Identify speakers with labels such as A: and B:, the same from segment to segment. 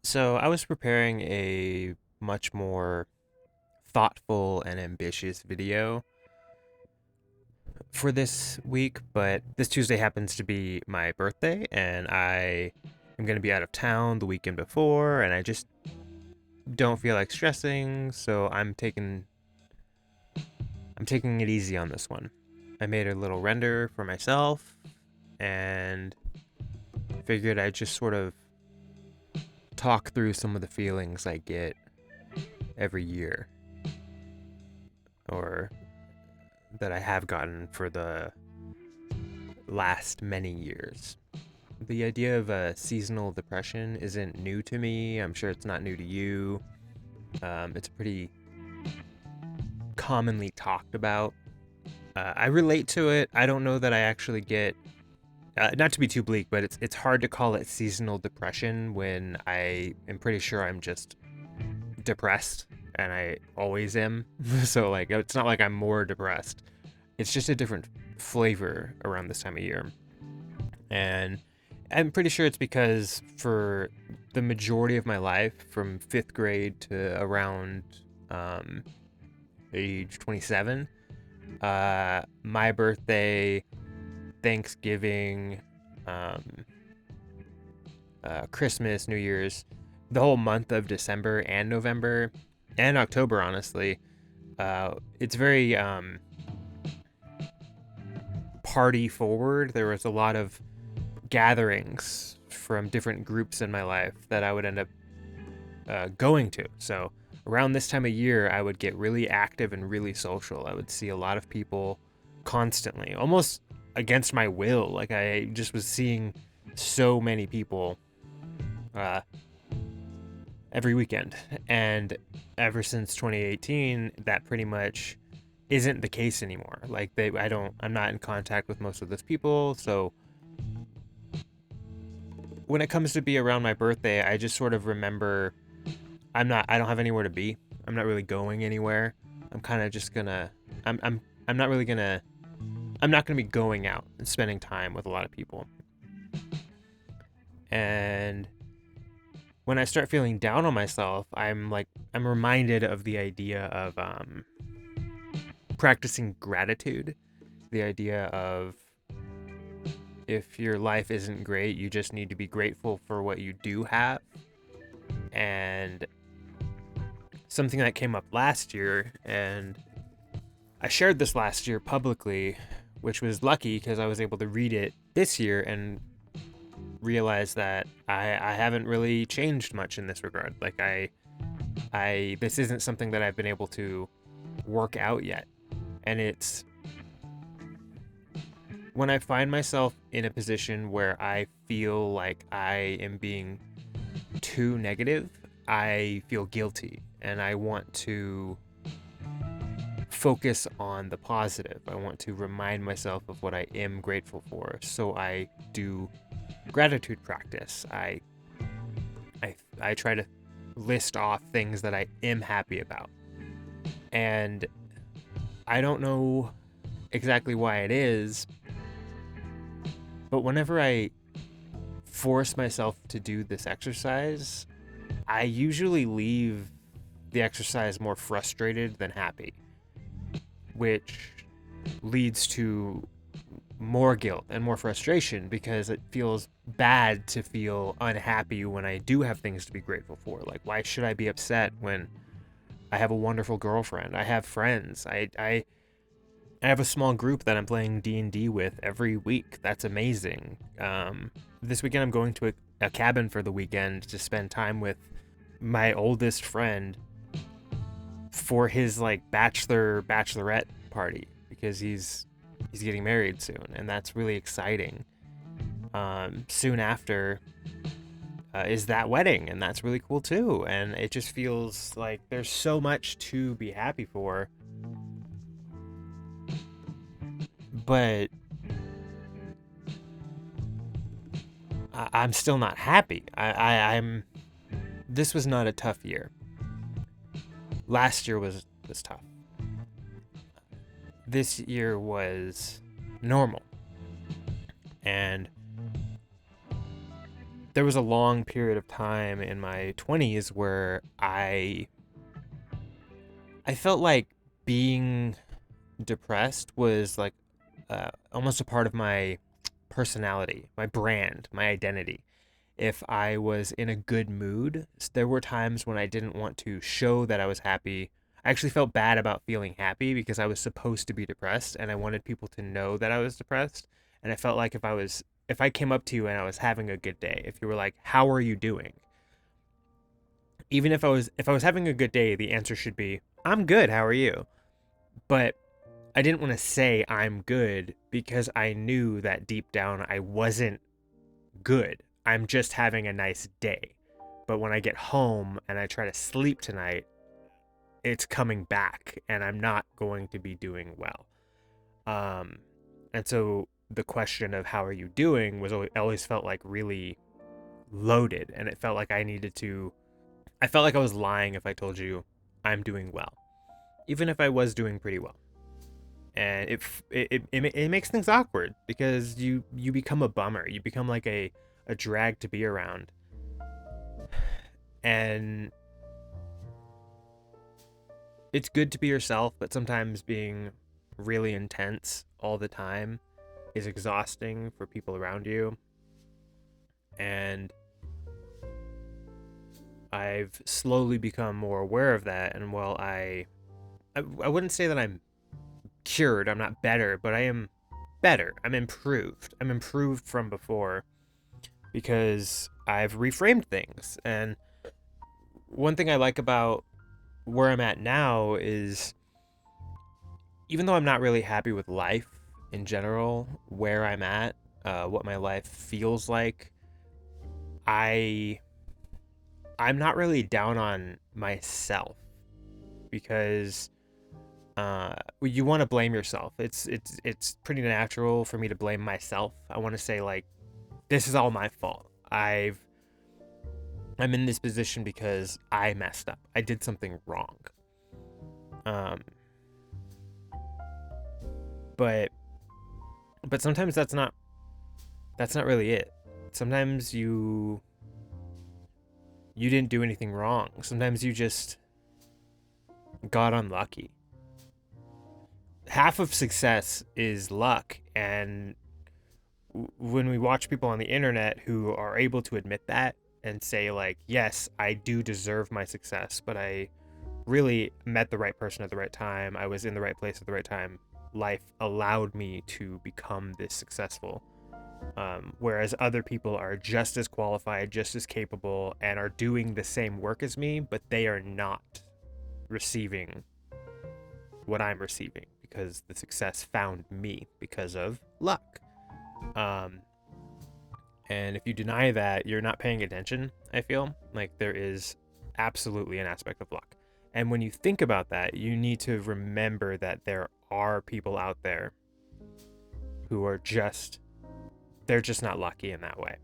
A: So I was preparing a much more thoughtful and ambitious video for this week, but this Tuesday happens to be my birthday, and I am going to be out of town the weekend before, and I just don't feel like stressing, so I'm taking it easy on this one. I made a little render for myself and figured I'd just sort of talk through some of the feelings I get every year, or that I have gotten for the last many years. The idea of a seasonal depression isn't new to me. I'm sure it's not new to you. It's pretty commonly talked about. I relate to it. I don't know that I actually get. Not to be too bleak, but it's hard to call it seasonal depression when I am pretty sure I'm just depressed, and I always am. So like it's not like I'm more depressed. It's just a different flavor around this time of year. And I'm pretty sure it's because for the majority of my life, from fifth grade to around um, age 27, my birthday, Thanksgiving, um, Christmas, New Year's, the whole month of December and November and October, honestly, it's very party forward. There was a lot of gatherings from different groups in my life that I would end up going to. So around this time of year, I would get really active and really social. I would see a lot of people constantly, almost against my will. Like I just was seeing so many people uh, every weekend. And ever since 2018, that pretty much isn't the case anymore. Like I'm not in contact with most of those people. So when it comes to be around my birthday, I just sort of remember I don't have anywhere to be. I'm not really going anywhere. I'm kind of just gonna I'm not really gonna I'm not gonna be going out and spending time with a lot of people. And when I start feeling down on myself, I'm reminded of the idea of practicing gratitude. The idea of if your life isn't great, you just need to be grateful for what you do have. And something that came up last year, and I shared this last year publicly, which was lucky because I was able to read it this year and realize that I haven't really changed much in this regard. Like this isn't something that I've been able to work out yet. And it's when I find myself in a position where I feel like I am being too negative, I feel guilty and I want to focus on the positive. I want to remind myself of what I am grateful for. So I do gratitude practice. I try to list off things that I am happy about. And I don't know exactly why it is, but whenever I force myself to do this exercise, I usually leave the exercise more frustrated than happy, which leads to more guilt and more frustration because it feels bad to feel unhappy when I do have things to be grateful for. Like, why should I be upset when I have a wonderful girlfriend? I have friends. I have a small group that I'm playing D&D with every week. That's amazing. This weekend I'm going to a cabin for the weekend to spend time with my oldest friend for his like bachelorette party because he's getting married soon, and that's really exciting. Soon after is that wedding, and that's really cool too. And it just feels like there's so much to be happy for, but I'm still not happy. I'm. This was not a tough year. Last year was tough. This year was normal, and there was a long period of time in my 20s where I felt like being depressed was like almost a part of my personality, my brand, my identity. If I was in a good mood, there were times when I didn't want to show that I was happy. I actually felt bad about feeling happy because I was supposed to be depressed and I wanted people to know that I was depressed. And I felt like if I came up to you and I was having a good day, if you were like, "How are you doing?" Even if I was having a good day, the answer should be, "I'm good. How are you?" But I didn't want to say I'm good because I knew that deep down I wasn't good. I'm just having a nice day. But when I get home and I try to sleep tonight, it's coming back and I'm not going to be doing well. Um, and so the question of how are you doing was always felt like really loaded. And it felt like I felt like I was lying if I told you I'm doing well, even if I was doing pretty well. And it makes things awkward because you become a bummer. You become like a drag to be around. And it's good to be yourself, but sometimes being really intense all the time is exhausting for people around you. And I've slowly become more aware of that. And while I wouldn't say that I'm cured, I'm not better, but I am better. I'm improved. I'm improved from before because I've reframed things. And one thing I like about where I'm at now is even though I'm not really happy with life in general, where I'm at, what my life feels like, I I'm not really down on myself because you want to blame yourself. It's pretty natural for me to blame myself. I want to say like this is all my fault. I'm in this position because I messed up. I did something wrong. Um, but sometimes that's not really it. Sometimes you didn't do anything wrong. Sometimes you just got unlucky. Half of success is luck, and when we watch people on the internet who are able to admit that and say like, "Yes, I do deserve my success, but I really met the right person at the right time. I was in the right place at the right time. Life allowed me to become this successful." Whereas other people are just as qualified, just as capable, and are doing the same work as me, but they are not receiving what I'm receiving because the success found me because of luck. Um, and if you deny that, you're not paying attention, I feel like there is absolutely an aspect of luck. And when you think about that, you need to remember that there are people out there who are they're just not lucky in that way.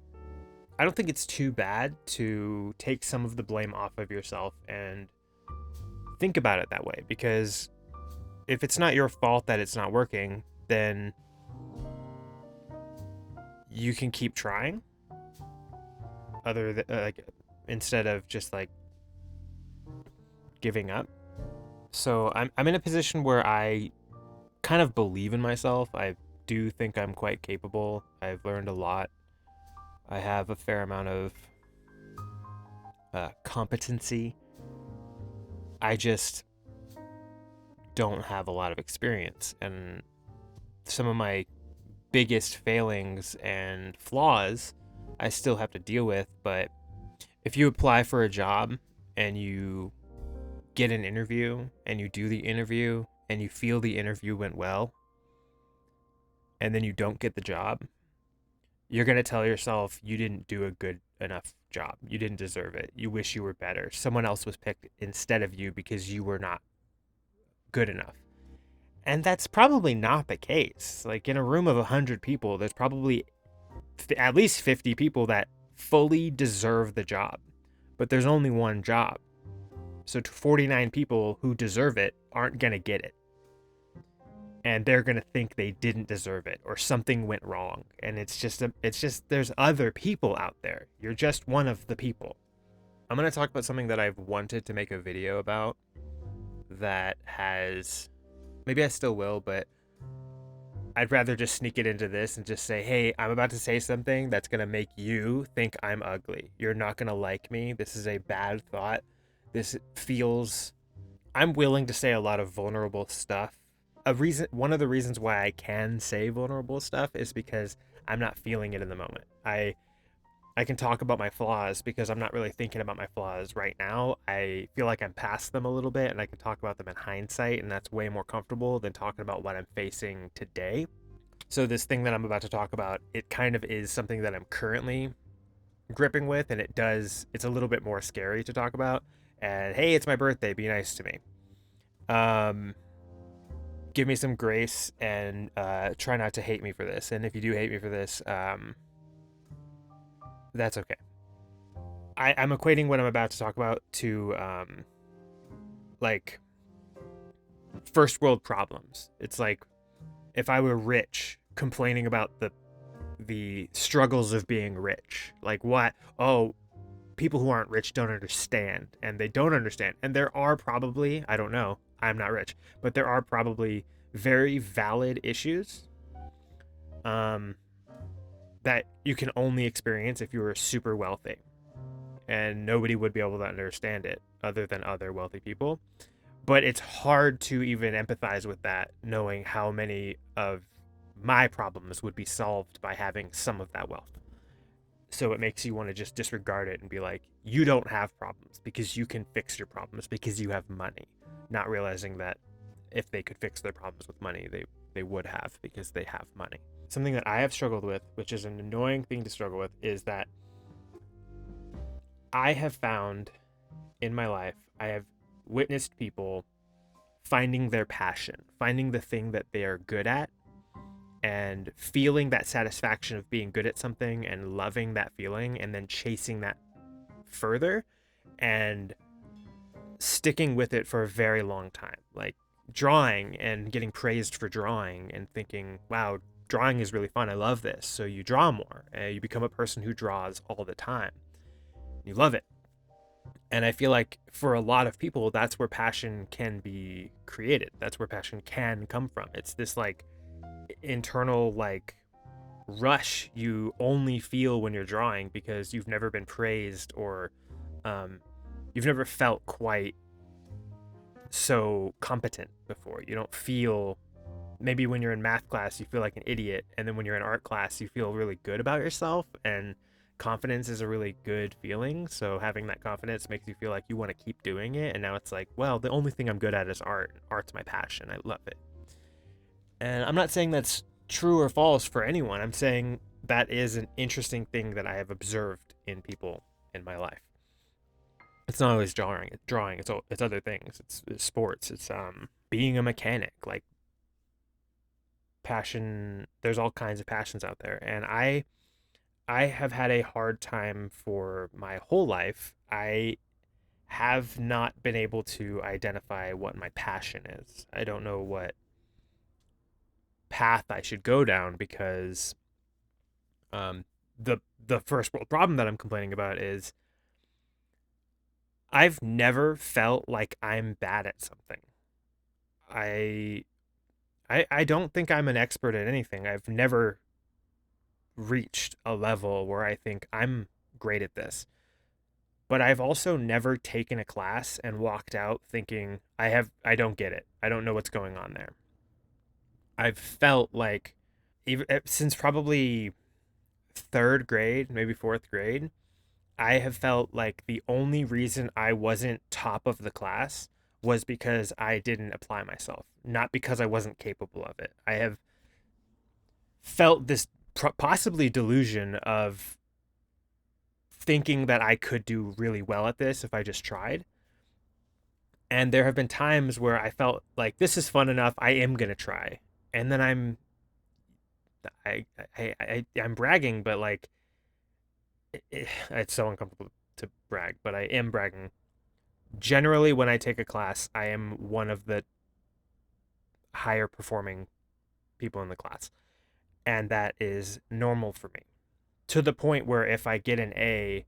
A: I don't think it's too bad to take some of the blame off of yourself and think about it that way because if it's not your fault that it's not working, then you can keep trying like instead of just like giving up. So I'm in a position where I kind of believe in myself. I do think I'm quite capable. I've learned a lot. I have a fair amount of competency. I just don't have a lot of experience. And some of my biggest failings and flaws I still have to deal with. But if you apply for a job and you get an interview and you do the interview and you feel the interview went well and then you don't get the job, you're going to tell yourself you didn't do a good enough job. You didn't deserve it. You wish you were better. Someone else was picked instead of you because you were not good enough. And that's probably not the case. Like in a room of 100 people, there's probably at least 50 people that fully deserve the job. But there's only one job. So 49 people who deserve it aren't going to get it. and they're going to think they didn't deserve it or something went wrong. And it's just there's other people out there. You're just one of the people. I'm going to talk about something that I've wanted to make a video about that has, maybe I still will, but I'd rather just sneak it into this and just say, hey, I'm about to say something that's going to make you think I'm ugly. You're not going to like me. This is a bad thought. This feels, I'm willing to say a lot of vulnerable stuff. One of the reasons why I can say vulnerable stuff is because I'm not feeling it in the moment. I can talk about my flaws because I'm not really thinking about my flaws right now. I feel like I'm past them a little bit, and I can talk about them in hindsight, and that's way more comfortable than talking about what I'm facing today. So this thing that I'm about to talk about, it kind of is something that I'm currently gripping with, and it's a little bit more scary to talk about. And hey, it's my birthday, be nice to me. Give me some grace, and try not to hate me for this. And if you do hate me for this, that's okay. I'm equating what I'm about to talk about to like first world problems. It's like if I were rich, complaining about the struggles of being rich. Like what? Oh, people who aren't rich don't understand, and they don't understand. And there are probably, I don't know, I'm not rich, but there are probably very valid issues that you can only experience if you were super wealthy, and nobody would be able to understand it other than other wealthy people. But it's hard to even empathize with that, knowing how many of my problems would be solved by having some of that wealth. So it makes you want to just disregard it and be like, you don't have problems because you can fix your problems because you have money, not realizing that if they could fix their problems with money, they would have, because they have money. Something that I have struggled with, which is an annoying thing to struggle with, is that I have found in my life, I have witnessed people finding their passion, finding the thing that they are good at, and feeling that satisfaction of being good at something and loving that feeling, and then chasing that further and sticking with it for a very long time. Like drawing and getting praised for drawing and thinking, wow, drawing is really fun. I love this. So you draw more. You become a person who draws all the time. You love it. And I feel like for a lot of people, that's where passion can be created. That's where passion can come from. It's this like internal like rush you only feel when you're drawing because you've never been praised, or you've never felt quite so competent before. You don't feel, maybe when you're in math class you feel like an idiot, and then when you're in art class you feel really good about yourself, and confidence is a really good feeling. So having that confidence makes you feel like you want to keep doing it. And now it's like, well, the only thing I'm good at is art. Art's my passion. I love it. And I'm not saying that's true or false for anyone. I'm saying that is an interesting thing that I have observed in people in my life. It's not always drawing. It's other things. It's sports. It's being a mechanic. Like passion. There's all kinds of passions out there, and I have had a hard time for my whole life. I have not been able to identify what my passion is. I don't know what path I should go down, because the first world problem that I'm complaining about is I've never felt like I'm bad at something. I I don't think I'm an expert at anything. I've never reached a level where I think I'm great at this. But I've also never taken a class and walked out thinking I don't get it. I don't know what's going on there. I've felt like even since probably third grade, maybe fourth grade, I have felt like the only reason I wasn't top of the class was because I didn't apply myself, not because I wasn't capable of it. I have felt this possibly delusion of thinking that I could do really well at this if I just tried. And there have been times where I felt like this is fun enough, I am going to try. And then I'm bragging, but like it's so uncomfortable to brag, but I am bragging. Generally, when I take a class, I am one of the higher performing people in the class. And that is normal for me. To the point where if I get an A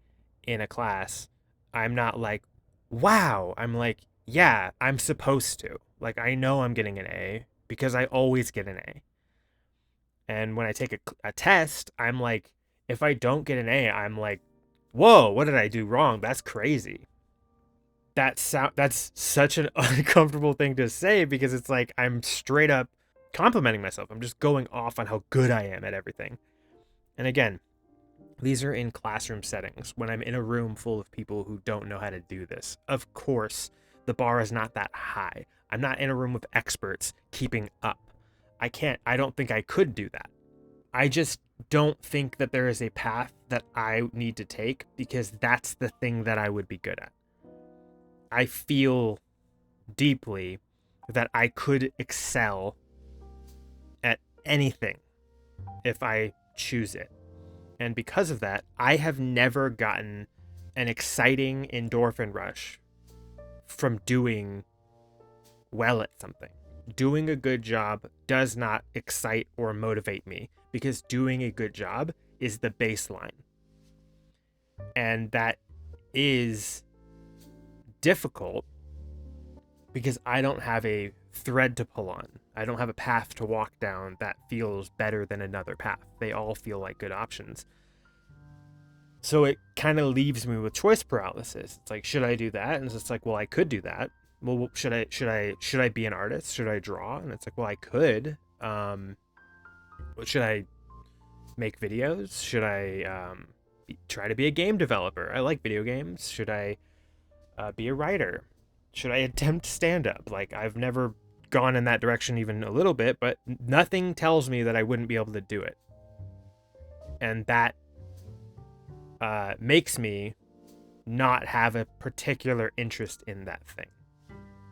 A: in a class, I'm not like, wow. I'm like, yeah, I'm supposed to. Like, I know I'm getting an A because I always get an A. And when I take a test, I'm like, if I don't get an A, I'm like, whoa, what did I do wrong? That's crazy. That's such an uncomfortable thing to say because it's like I'm straight up complimenting myself. I'm just going off on how good I am at everything. And again, these are in classroom settings when I'm in a room full of people who don't know how to do this. Of course, the bar is not that high. I'm not in a room with experts keeping up. I don't think I could do that. I just don't think that there is a path that I need to take because that's the thing that I would be good at. I feel deeply that I could excel at anything if I choose it. And because of that, I have never gotten an exciting endorphin rush from doing well at something. Doing a good job does not excite or motivate me because doing a good job is the baseline. And that is difficult because I don't have a thread to pull on. I don't have a path to walk down that feels better than another path. They all feel like good options. So it kind of leaves me with choice paralysis. It's like, should I do that? And it's just like, well, I could do that. Well, should I be an artist? Should I draw? And it's like, well, I could. Should I make videos? Should I try to be a game developer? I like video games. Should I be a writer? Should I attempt stand up? Like, I've never gone in that direction even a little bit, but nothing tells me that I wouldn't be able to do it. And that makes me not have a particular interest in that thing.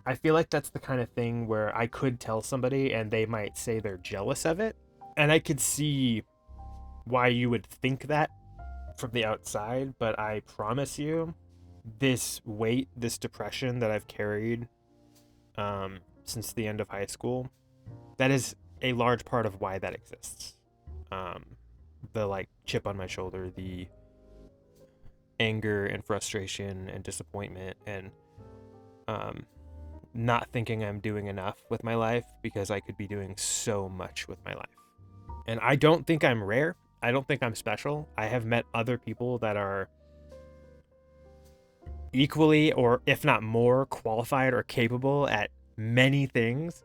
A: I feel like that's the kind of thing where I could tell somebody and they might say they're jealous of it. And I could see why you would think that from the outside, but I promise you, this weight, this depression that I've carried since the end of high school, that is a large part of why that exists. The like chip on my shoulder, the anger and frustration and disappointment and not thinking I'm doing enough with my life because I could be doing so much with my life. And I don't think I'm rare. I don't think I'm special. I have met other people that are equally or if not more qualified or capable at many things,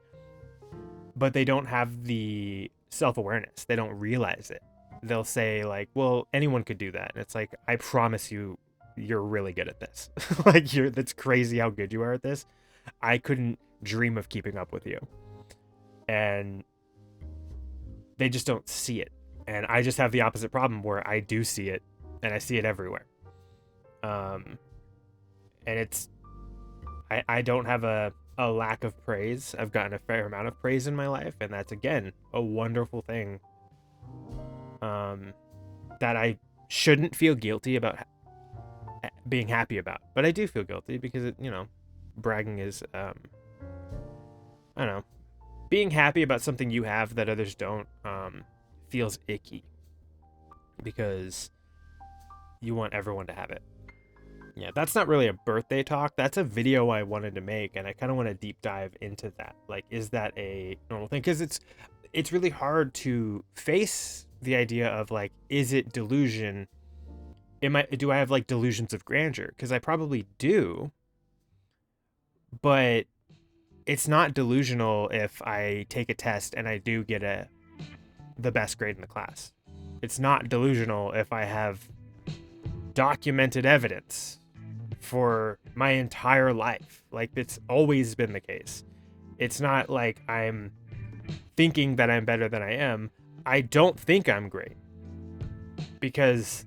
A: but they don't have the self-awareness. They don't realize it. They'll say like, well, anyone could do that. And it's like, I promise you, you're really good at this. Like, that's crazy how good you are at this. I couldn't dream of keeping up with you. And they just don't see it. And I just have the opposite problem where I do see it and I see it everywhere. And it's, I don't have a lack of praise. I've gotten a fair amount of praise in my life. And that's, again, a wonderful thing. That I shouldn't feel guilty about being happy about. But I do feel guilty because, it, bragging is, I don't know, being happy about something you have that others don't feels icky because you want everyone to have it. Yeah, that's not really a birthday talk. That's a video I wanted to make, and I kind of want to deep dive into that. Like, is that a normal thing? Because it's really hard to face the idea of like, is it delusion? Do I have like delusions of grandeur? Because I probably do, but it's not delusional if I take a test and I do get the best grade in the class. It's not delusional if I have documented evidence for my entire life. Like, it's always been the case. It's not like I'm thinking that I'm better than I am. I don't think I'm great because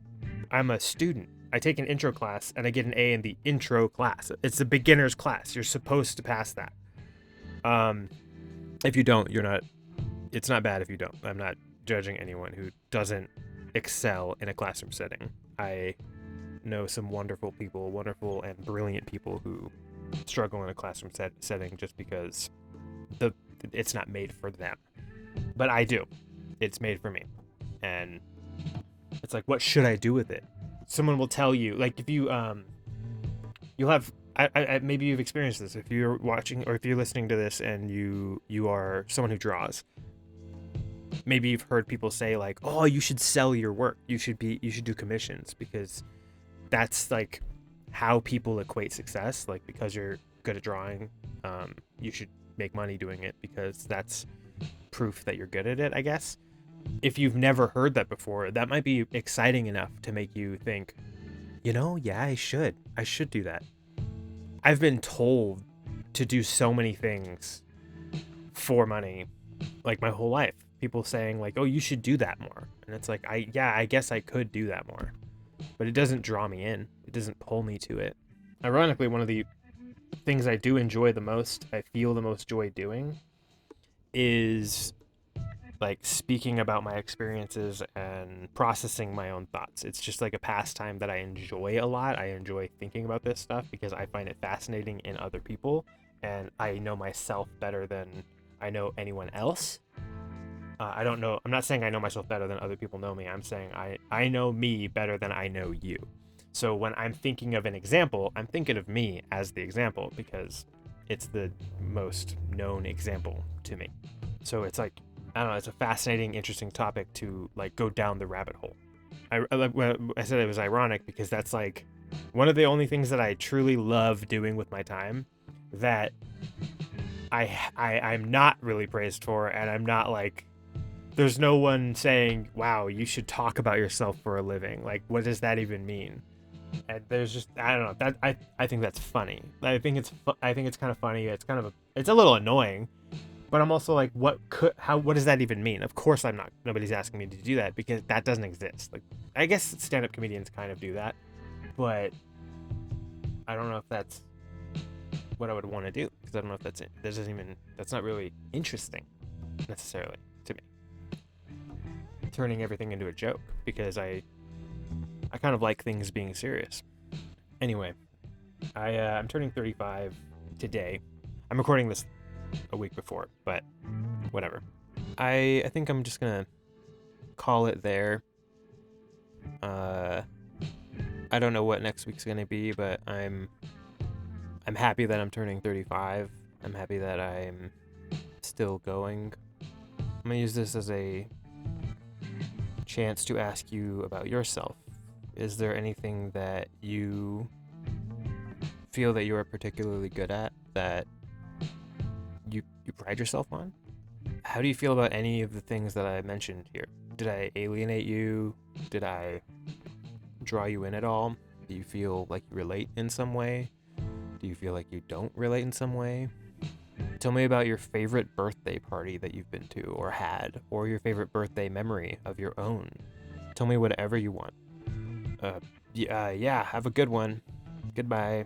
A: I'm a student. I take an intro class and I get an A in the intro class. It's a beginner's class. You're supposed to pass that. If you don't, you're not. It's not bad if you don't. I'm not judging anyone who doesn't excel in a classroom setting. I know some wonderful people, wonderful and brilliant people who struggle in a classroom setting just because it's not made for them. but I do. It's made for me. And it's like, what should I do with it? Someone will tell you, like, if you you'll have maybe you've experienced this if you're watching or if you're listening to this and you are someone who draws. Maybe you've heard people say like, oh, you should sell your work, you should do commissions, because that's like how people equate success. Like, because you're good at drawing, you should make money doing it, because that's proof that you're good at it, I guess. If you've never heard that before, that might be exciting enough to make you think, yeah, I should do that. I've been told to do so many things for money, like, my whole life. People saying like, oh, you should do that more. And it's like, I guess I could do that more, but it doesn't draw me in. It doesn't pull me to it. Ironically, one of the things I do enjoy the most, I feel the most joy doing, is like speaking about my experiences and processing my own thoughts. It's just like a pastime that I enjoy a lot. I enjoy thinking about this stuff because I find it fascinating in other people, and I know myself better than I know anyone else. I'm not saying I know myself better than other people know me. I'm saying I know me better than I know you. So when I'm thinking of an example, I'm thinking of me as the example, because it's the most known example to me. So it's like, I don't know, it's a fascinating, interesting topic to like go down the rabbit hole. I said it was ironic because that's like one of the only things that I truly love doing with my time that I'm not really praised for, and I'm not like, there's no one saying, wow, you should talk about yourself for a living. Like, what does that even mean? And there's just, I don't know, that I think that's funny. I think it's kind of funny. It's it's a little annoying, but I'm also like, what does that even mean? Of course nobody's asking me to do that, because that doesn't exist. Like, I guess stand-up comedians kind of do that, but I don't know if that's what I would want to do, because I don't know if that's not really interesting necessarily to me. Turning everything into a joke, because I kind of like things being serious. Anyway, I'm turning 35 today. I'm recording this a week before, but whatever. I think I'm just gonna call it there. I don't know what next week's gonna be, but I'm happy that I'm turning 35. I'm happy that I'm still going. I'm gonna use this as a chance to ask you about yourself. Is there anything that you feel that you are particularly good at, that you pride yourself on? How do you feel about any of the things that I mentioned here? Did I alienate you? Did I draw you in at all? Do you feel like you relate in some way? Do you feel like you don't relate in some way? Tell me about your favorite birthday party that you've been to or had, or your favorite birthday memory of your own. Tell me whatever you want. Yeah, have a good one. Goodbye.